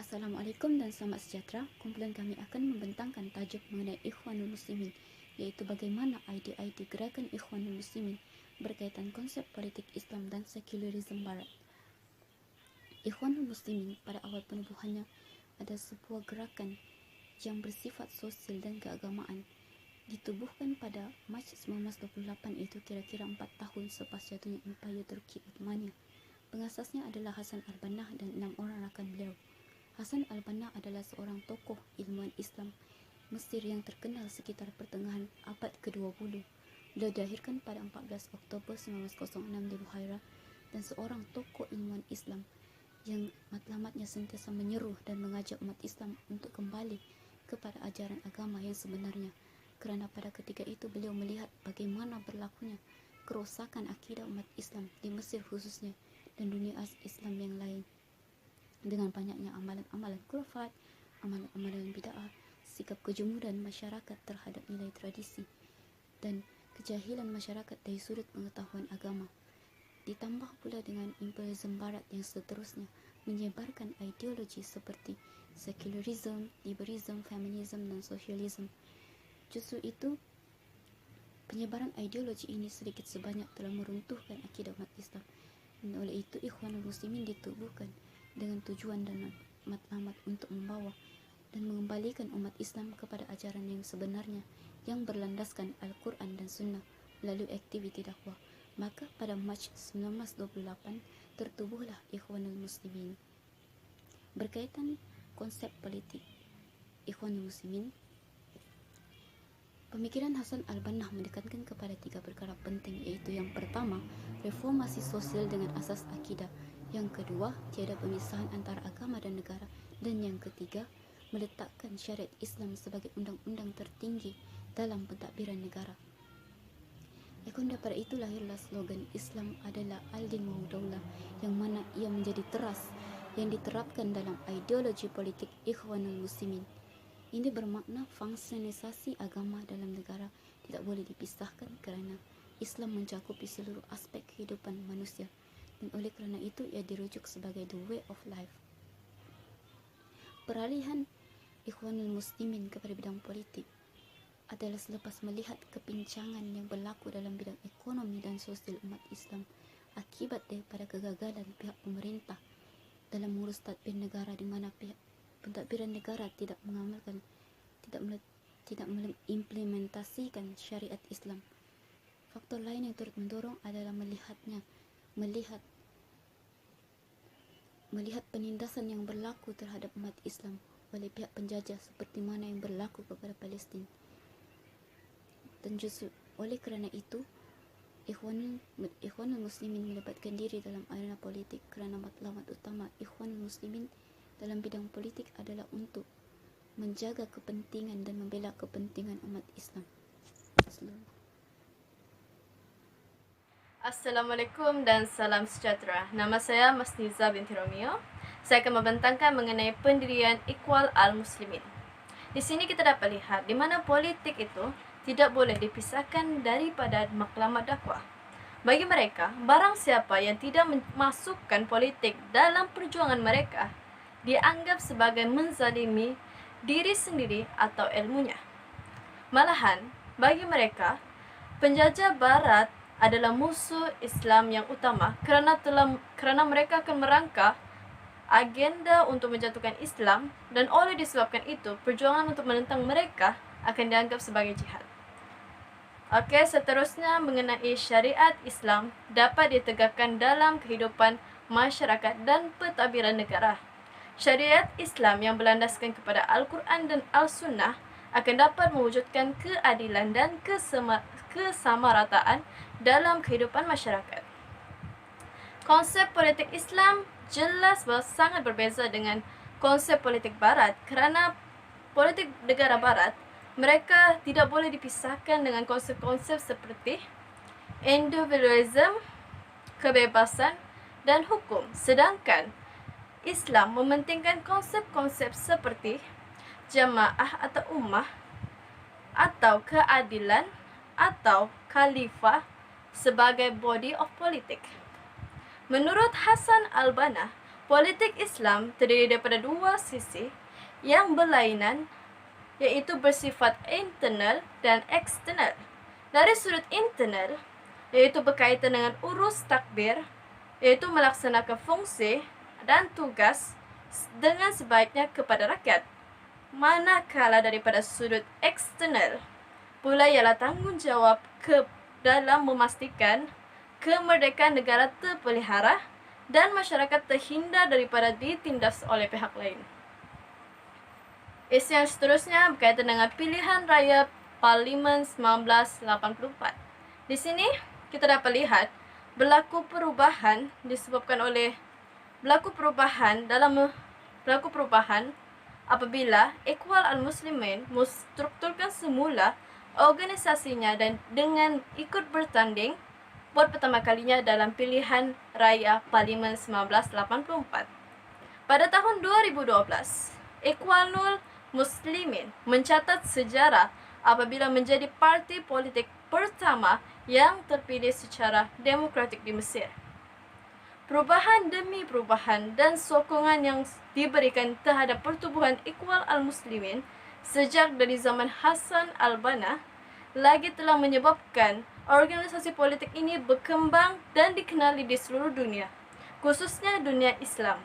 Assalamualaikum dan selamat sejahtera. Kumpulan kami akan membentangkan tajuk mengenai Ikhwanul Muslimin, iaitu bagaimana ide-ide gerakan Ikhwanul Muslimin berkaitan konsep politik Islam dan sekularisme Barat. Ikhwanul Muslimin pada awal penubuhannya adalah sebuah gerakan yang bersifat sosial dan keagamaan. Ditubuhkan pada Mac 1928, iaitu kira-kira 4 tahun selepas jatuhnya Empayar Turki Uthmaniyah. Pengasasnya adalah Hasan al-Banna dan 6 orang rakan beliau. Hasan al-Banna adalah seorang tokoh ilmuwan Islam Mesir yang terkenal sekitar pertengahan abad ke-20. Beliau dilahirkan pada 14 Oktober 1906 di Buhaira dan seorang tokoh ilmuwan Islam yang matlamatnya sentiasa menyeru dan mengajak umat Islam untuk kembali kepada ajaran agama yang sebenarnya, kerana pada ketika itu beliau melihat bagaimana berlakunya kerosakan akidah umat Islam di Mesir khususnya dan dunia Islam yang lain, dengan banyaknya amalan-amalan khurafat, amalan-amalan bid'ah, sikap kejemuran masyarakat terhadap nilai tradisi, dan kejahilan masyarakat dari sudut pengetahuan agama. Ditambah pula dengan imperialisme Barat yang seterusnya menyebarkan ideologi seperti sekularisme, liberalisme, feminisme, dan sosialisme. Justru itu, penyebaran ideologi ini sedikit sebanyak telah meruntuhkan akidah umat Islam, dan oleh itu Ikhwanul Muslimin ditubuhkan dengan tujuan dan matlamat untuk membawa dan mengembalikan umat Islam kepada ajaran yang sebenarnya yang berlandaskan Al-Quran dan Sunnah melalui aktiviti dakwah. Maka pada Mac 1928 tertubuhlah Ikhwanul Muslimin. Berkaitan konsep politik Ikhwanul Muslimin, pemikiran Hasan al-Banna menekankan kepada 3 perkara penting, iaitu yang pertama, reformasi sosial dengan asas akidah; yang kedua, tiada pemisahan antara agama dan negara; dan yang ketiga, meletakkan syariat Islam sebagai undang-undang tertinggi dalam pentadbiran negara. Pada itu lahirlah slogan Islam adalah al-din wa daulah, yang mana ia menjadi teras yang diterapkan dalam ideologi politik Ikhwanul Muslimin. Ini bermakna fungsionisasi agama dalam negara tidak boleh dipisahkan kerana Islam mencakupi seluruh aspek kehidupan manusia, dan oleh kerana itu ia dirujuk sebagai the way of life. Peralihan Ikhwanul Muslimin kepada bidang politik adalah selepas melihat kepincangan yang berlaku dalam bidang ekonomi dan sosial umat Islam akibat daripada kegagalan pihak pemerintah dalam mengurus tadbir negara, di mana pihak pentadbiran negara tidak mengimplementasikan syariat Islam. Faktor lain yang turut mendorong adalah melihat penindasan yang berlaku terhadap umat Islam oleh pihak penjajah seperti mana yang berlaku kepada Palestin. Dan justru oleh kerana itu, Ikhwanul Muslimin melibatkan diri dalam arena politik, kerana matlamat utama Ikhwanul Muslimin dalam bidang politik adalah untuk menjaga kepentingan dan membela kepentingan umat Islam. Assalamualaikum dan salam sejahtera. Nama saya Masniza binti Romeo. Saya akan membentangkan mengenai pendirian Ikhwan al-Muslimin. Di sini kita dapat lihat di mana politik itu tidak boleh dipisahkan daripada maklumat dakwah. Bagi mereka, barang siapa yang tidak memasukkan politik dalam perjuangan mereka dianggap sebagai menzalimi diri sendiri atau ilmunya. Malahan, bagi mereka, penjajah Barat adalah musuh Islam yang utama kerana mereka akan merangka agenda untuk menjatuhkan Islam, dan oleh disebabkan itu, perjuangan untuk menentang mereka akan dianggap sebagai jihad. Okey, seterusnya mengenai syariat Islam dapat ditegakkan dalam kehidupan masyarakat dan pentadbiran negara. Syariat Islam yang berlandaskan kepada Al-Quran dan Al-Sunnah akan dapat mewujudkan keadilan dan kesamarataan dalam kehidupan masyarakat. Konsep politik Islam jelas sangat berbeza dengan konsep politik Barat, kerana politik negara Barat mereka tidak boleh dipisahkan dengan konsep-konsep seperti individualism, kebebasan, dan hukum. Sedangkan Islam mementingkan konsep-konsep seperti jamaah atau ummah, atau keadilan, atau khalifah sebagai body of politik. Menurut Hasan al-Banna, Politik Islam terdiri daripada dua sisi yang berlainan, yaitu bersifat internal dan eksternal. Dari sudut internal, yaitu berkaitan dengan urus takbir, yaitu melaksanakan fungsi dan tugas dengan sebaiknya kepada rakyat. Manakala daripada sudut eksternal pula ialah tanggungjawab dalam memastikan kemerdekaan negara terpelihara dan masyarakat terhindar daripada ditindas oleh pihak lain. Isu yang seterusnya berkaitan dengan pilihan raya Parlimen 1984. Di sini kita dapat lihat berlaku perubahan apabila Ikhwan Al-Muslimin menstrukturkan semula organisasinya dan dengan ikut bertanding buat pertama kalinya dalam pilihan raya Parlimen 1984. Pada tahun 2012, Ikhwanul Muslimin mencatat sejarah apabila menjadi parti politik pertama yang terpilih secara demokratik di Mesir. Perubahan demi perubahan dan sokongan yang diberikan terhadap pertubuhan Ikhwan Al-Muslimin sejak dari zaman Hassan Al-Banna lagi telah menyebabkan organisasi politik ini berkembang dan dikenali di seluruh dunia, khususnya dunia Islam.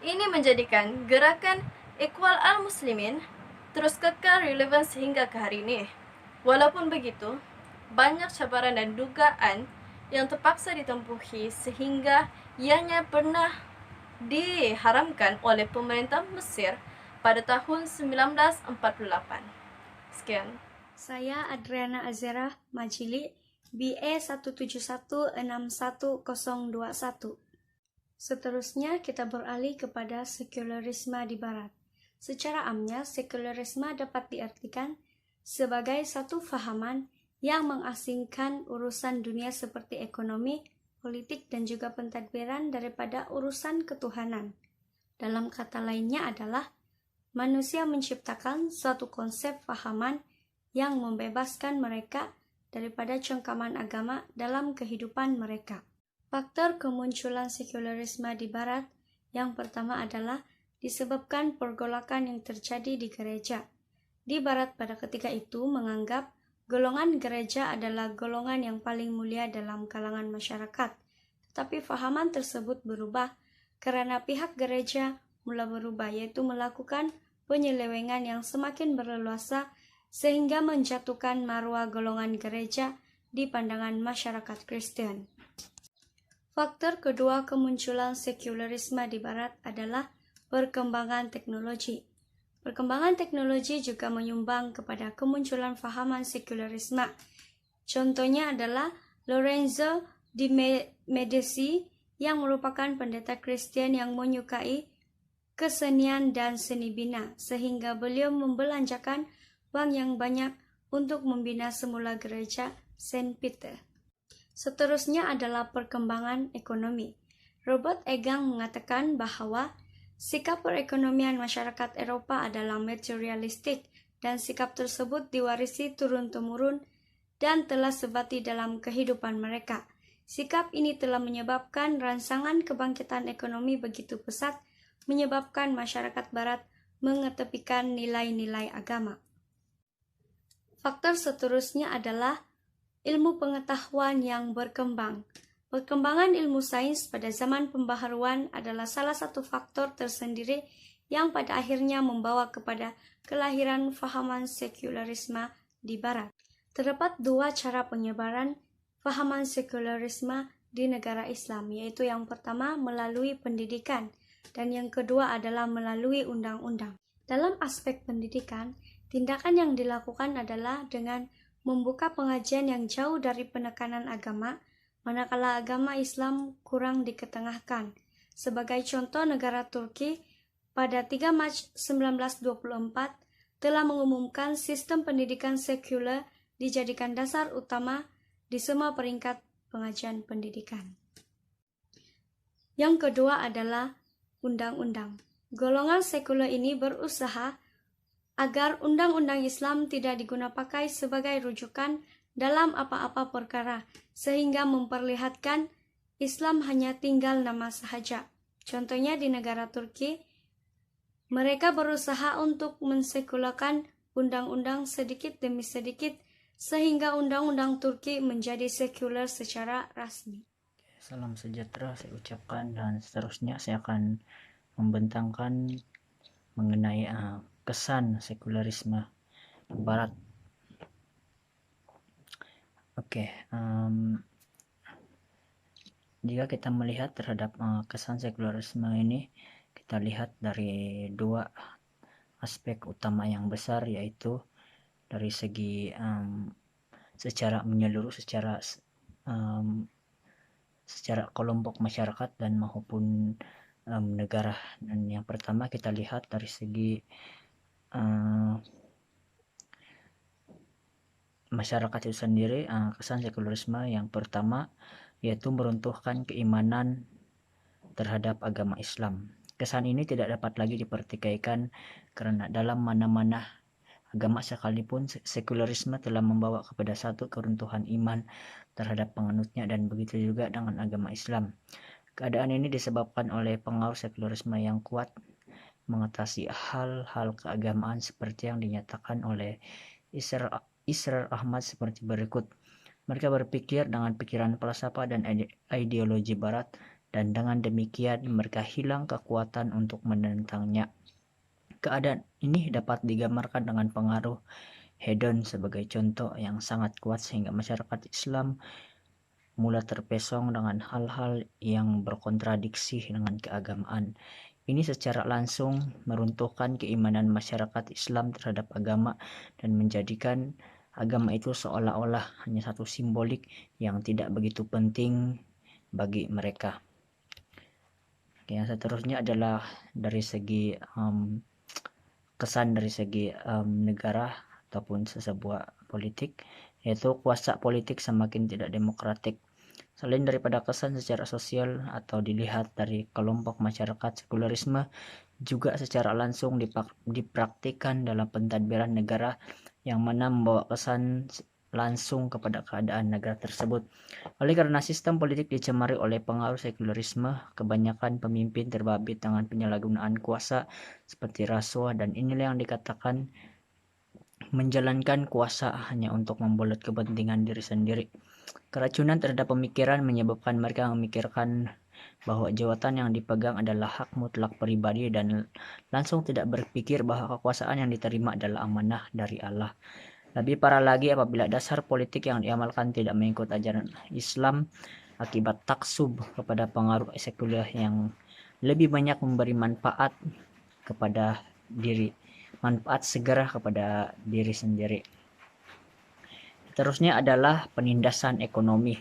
Ini menjadikan gerakan Ikhwan Al-Muslimin terus kekal relevan sehingga ke hari ini. Walaupun begitu, banyak cabaran dan dugaan yang terpaksa ditempuhi sehingga ianya pernah diharamkan oleh pemerintah Mesir pada tahun 1948. Sekian. Saya Adriana Azera Majili, BA 171610121. Seterusnya kita beralih kepada sekularisme di Barat. Secara amnya, sekularisme dapat diartikan sebagai satu fahaman yang mengasingkan urusan dunia seperti ekonomi, politik, dan juga pentadbiran daripada urusan ketuhanan. Dalam kata lainnya adalah manusia menciptakan suatu konsep fahaman yang membebaskan mereka daripada cengkaman agama dalam kehidupan mereka. Faktor kemunculan sekularisme di Barat yang pertama adalah disebabkan pergolakan yang terjadi di gereja. Di Barat pada ketika itu menganggap golongan gereja adalah golongan yang paling mulia dalam kalangan masyarakat. Tetapi fahaman tersebut berubah karena pihak gereja mula berubah, yaitu melakukan penyelewengan yang semakin berleluasa sehingga menjatuhkan marwah golongan gereja di pandangan masyarakat Kristen. Faktor kedua kemunculan sekularisme di Barat adalah perkembangan teknologi. Perkembangan teknologi juga menyumbang kepada kemunculan fahaman sekularisme. Contohnya adalah Lorenzo di Medici yang merupakan pendeta Kristen yang menyukai kesenian dan seni bina, sehingga beliau membelanjakan uang yang banyak untuk membina semula gereja Saint Peter. Seterusnya adalah perkembangan ekonomi. Robert Egan mengatakan bahwa sikap perekonomian masyarakat Eropa adalah materialistik dan sikap tersebut diwarisi turun-temurun dan telah sebati dalam kehidupan mereka. Sikap ini telah menyebabkan rangsangan kebangkitan ekonomi begitu pesat, menyebabkan masyarakat Barat mengetepikan nilai-nilai agama. Faktor seterusnya adalah ilmu pengetahuan yang berkembang. Perkembangan ilmu sains pada zaman pembaharuan adalah salah satu faktor tersendiri yang pada akhirnya membawa kepada kelahiran fahaman sekularisme di Barat. Terdapat dua cara penyebaran fahaman sekularisme di negara Islam, yaitu yang pertama melalui pendidikan dan yang kedua adalah melalui undang-undang. Dalam aspek pendidikan, tindakan yang dilakukan adalah dengan membuka pengajian yang jauh dari penekanan agama, manakala agama Islam kurang diketengahkan. Sebagai contoh, negara Turki pada 3 Mac 1924 telah mengumumkan sistem pendidikan sekuler dijadikan dasar utama di semua peringkat pengajian pendidikan. Yang kedua adalah undang-undang. Golongan sekuler ini berusaha agar undang-undang Islam tidak digunakan sebagai rujukan dalam apa-apa perkara, sehingga memperlihatkan Islam hanya tinggal nama sahaja. Contohnya di negara Turki, mereka berusaha untuk mensekularkan undang-undang sedikit demi sedikit sehingga undang-undang Turki menjadi sekuler secara rasmi. Salam sejahtera saya ucapkan, dan seterusnya saya akan membentangkan mengenai kesan sekularisme Barat. Oke, jika kita melihat terhadap kesan sekularisme ini, kita lihat dari dua aspek utama yang besar, yaitu dari segi secara menyeluruh, secara kelompok masyarakat dan maupun negara. Dan yang pertama kita lihat dari segi masyarakat itu sendiri. Kesan sekularisme yang pertama yaitu meruntuhkan keimanan terhadap agama Islam. Kesan ini tidak dapat lagi dipertikaikan karena dalam mana-mana agama sekalipun sekularisme telah membawa kepada satu keruntuhan iman terhadap penganutnya, dan begitu juga dengan agama Islam. Keadaan ini disebabkan oleh pengaruh sekularisme yang kuat mengatasi hal-hal keagamaan seperti yang dinyatakan oleh Israr Ahmad seperti berikut. Mereka berpikir dengan pikiran falsafah dan ideologi barat, dan dengan demikian mereka hilang kekuatan untuk menentangnya. Keadaan ini dapat digambarkan dengan pengaruh hedon sebagai contoh yang sangat kuat, sehingga masyarakat Islam mulai terpesong dengan hal-hal yang berkontradiksi dengan keagamaan. Ini secara langsung meruntuhkan keimanan masyarakat Islam terhadap agama dan menjadikan agama itu seolah-olah hanya satu simbolik yang tidak begitu penting bagi mereka. Yang seterusnya adalah dari segi kesan dari segi negara ataupun sebuah politik, yaitu kuasa politik semakin tidak demokratik. Selain daripada kesan secara sosial atau dilihat dari kelompok masyarakat, sekularisme juga secara langsung dipraktikkan dalam pentadbiran negara, yang mana membawa kesan langsung kepada keadaan negara tersebut. Oleh karena sistem politik dicemari oleh pengaruh sekularisme, kebanyakan pemimpin terbabit dengan penyalahgunaan kuasa seperti rasuah, dan inilah yang dikatakan menjalankan kuasa hanya untuk membuat kepentingan diri sendiri. Keracunan terhadap pemikiran menyebabkan mereka memikirkan bahwa jabatan yang dipegang adalah hak mutlak pribadi, dan langsung tidak berpikir bahwa kekuasaan yang diterima adalah amanah dari Allah. Lebih parah lagi apabila dasar politik yang diamalkan tidak mengikut ajaran Islam, akibat taksub kepada pengaruh sekuler yang lebih banyak memberi manfaat segera kepada diri sendiri. Terusnya adalah penindasan ekonomi.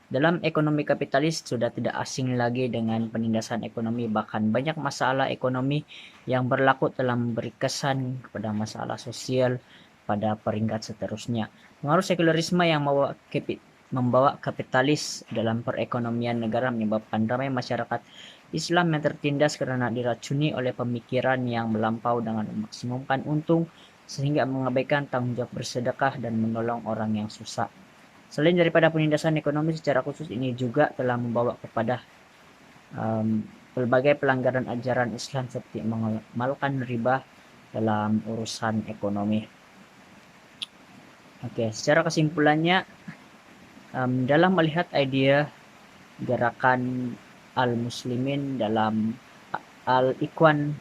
Dalam ekonomi kapitalis sudah tidak asing lagi dengan penindasan ekonomi, bahkan banyak masalah ekonomi yang berlaku telah memberi kesan kepada masalah sosial pada peringkat seterusnya. Pengaruh sekularisme yang membawa kapitalis dalam perekonomian negara menyebabkan ramai masyarakat Islam yang tertindas karena diracuni oleh pemikiran yang melampau dengan memaksimumkan untung, sehingga mengabaikan tanggung jawab bersedekah dan menolong orang yang susah. Selain daripada penindasan ekonomi secara khusus, ini juga telah membawa kepada berbagai pelanggaran ajaran Islam seperti mengamalkan riba dalam urusan ekonomi. Oke, secara kesimpulannya, dalam melihat idea gerakan al-muslimin dalam al-ikhwan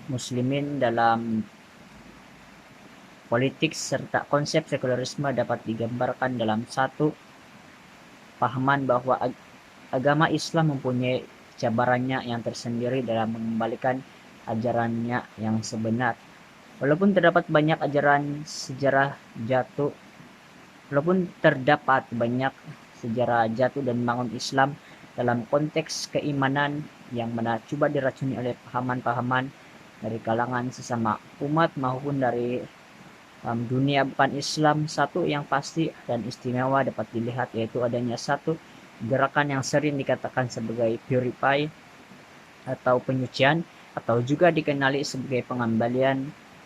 muslimin dalam politik serta konsep sekularisme dapat digambarkan dalam satu pahaman bahwa agama Islam mempunyai cabarannya yang tersendiri dalam mengembalikan ajarannya yang sebenar. Walaupun terdapat banyak sejarah jatuh dan bangun Islam dalam konteks keimanan yang mana coba diracuni oleh pahaman-pahaman dari kalangan sesama umat maupun dari dunia bukan Islam, satu yang pasti dan istimewa dapat dilihat, yaitu adanya satu gerakan yang sering dikatakan sebagai purify atau penyucian, atau juga dikenali sebagai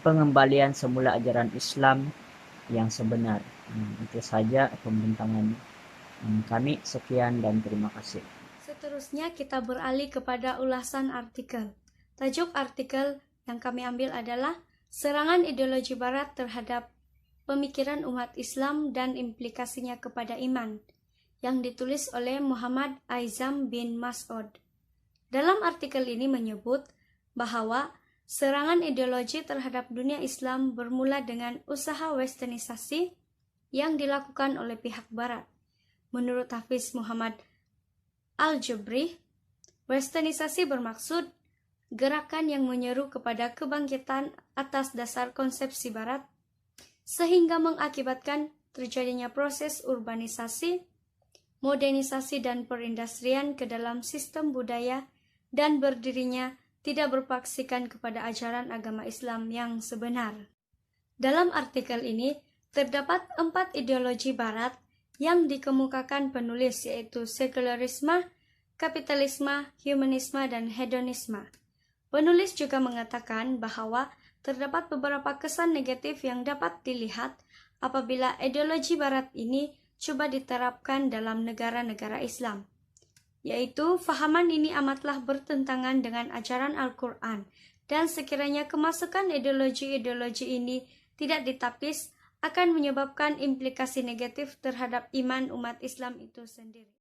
pengembalian semula ajaran Islam yang sebenar. Itu saja pembentangan kami. Sekian dan terima kasih. Seterusnya kita beralih kepada ulasan artikel. Tajuk artikel yang kami ambil adalah Serangan Ideologi Barat terhadap Pemikiran Umat Islam dan Implikasinya kepada Iman, yang ditulis oleh Muhammad Aizam bin Mas'ud. Dalam artikel ini menyebut bahwa serangan ideologi terhadap dunia Islam bermula dengan usaha westernisasi yang dilakukan oleh pihak Barat. Menurut Hafiz Muhammad Al-Jubri, westernisasi bermaksud gerakan yang menyeru kepada kebangkitan atas dasar konsepsi Barat, sehingga mengakibatkan terjadinya proses urbanisasi, modernisasi dan perindustrian ke dalam sistem budaya dan berdirinya tidak berpaksikan kepada ajaran agama Islam yang sebenar. Dalam artikel ini terdapat 4 ideologi Barat yang dikemukakan penulis, yaitu sekularisme, kapitalisme, humanisme, dan hedonisme. Penulis juga mengatakan bahwa terdapat beberapa kesan negatif yang dapat dilihat apabila ideologi Barat ini coba diterapkan dalam negara-negara Islam, yaitu fahaman ini amatlah bertentangan dengan ajaran Al-Quran, dan sekiranya kemasukan ideologi-ideologi ini tidak ditapis akan menyebabkan implikasi negatif terhadap iman umat Islam itu sendiri.